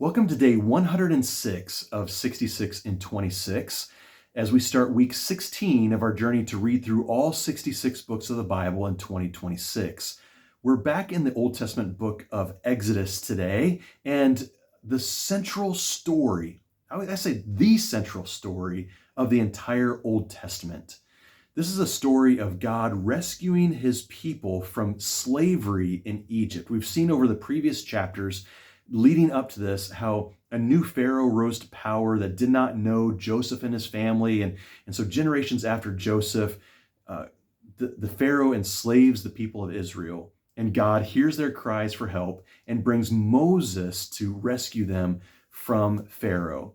Welcome to day 106 of 66 in 26 as we start week 16 of our journey to read through all 66 books of the Bible in 2026. We're back in the Old Testament book of Exodus today, and the central story, I say the central story of the entire Old Testament. This is a story of God rescuing his people from slavery in Egypt. We've seen over the previous chapters leading up to this how a new Pharaoh rose to power that did not know Joseph and his family. And so generations after Joseph, the Pharaoh enslaves the people of Israel. And God hears their cries for help and brings Moses to rescue them from Pharaoh.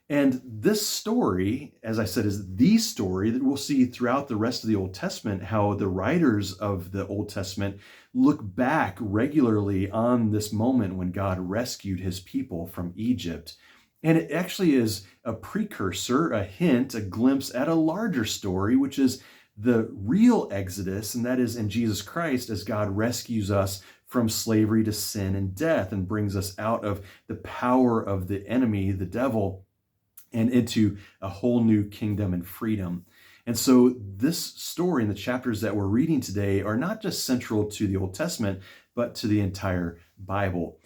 And this story, as I said, is the story that we'll see throughout the rest of the Old Testament, how the writers of the Old Testament look back regularly on this moment when God rescued his people from Egypt. And it actually is a precursor, a hint, a glimpse at a larger story, which is the real Exodus, and that is in Jesus Christ as God rescues us from slavery to sin and death and brings us out of the power of the enemy, the devil, and into a whole new kingdom and freedom. And so this story and the chapters that we're reading today are not just central to the Old Testament, but to the entire Bible.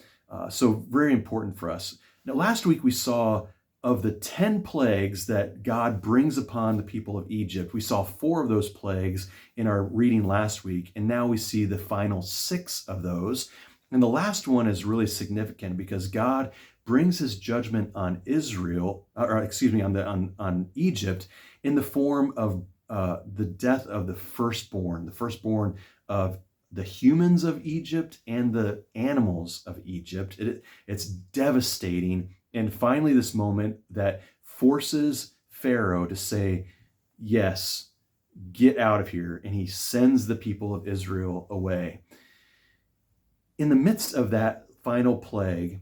So very important for us. Now, last week we saw of the 10 plagues that God brings upon the people of Egypt. We saw 4 of those plagues in our reading last week, and now we see the final 6 of those. And the last one is really significant because God brings his judgment on on Egypt in the form of the death of the firstborn of the humans of Egypt and the animals of Egypt. It's devastating. And finally, this moment that forces Pharaoh to say, yes, get out of here. And he sends the people of Israel away. In the midst of that final plague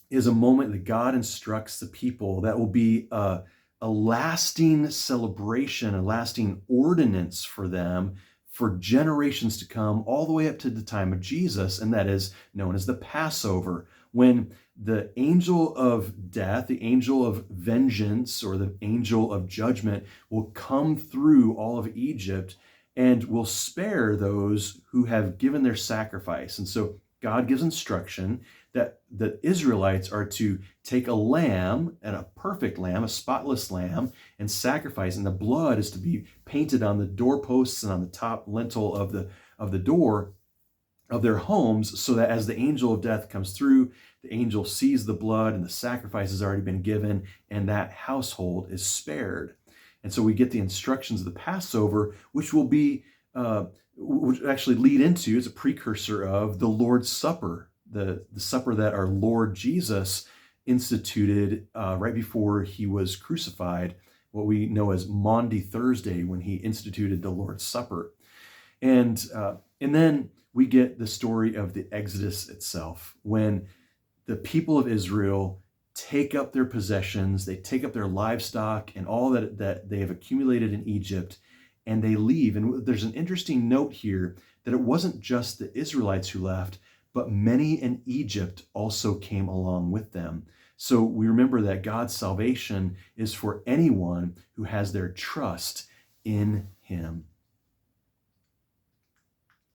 is a moment that God instructs the people that will be a lasting celebration, a lasting ordinance for them for generations to come, all the way up to the time of Jesus, and that is known as the Passover, when the angel of death, the angel of vengeance, or the angel of judgment will come through all of Egypt and will spare those who have given their sacrifice. And so God gives instruction that the Israelites are to take a lamb, and a perfect lamb, a spotless lamb, and sacrifice, and the blood is to be painted on the doorposts and on the top lintel of the door of their homes, so that as the angel of death comes through, the angel sees the blood and the sacrifice has already been given, and that household is spared. And so we get the instructions of the Passover, which will be, which actually lead into, it's a precursor of the Lord's Supper, the supper that our Lord Jesus instituted right before he was crucified, what we know as Maundy Thursday, when he instituted the Lord's Supper. And then we get the story of the Exodus itself, when the people of Israel take up their possessions, they take up their livestock and all that they have accumulated in Egypt, and they leave. And there's an interesting note here that it wasn't just the Israelites who left, but many in Egypt also came along with them. So we remember that God's salvation is for anyone who has their trust in him.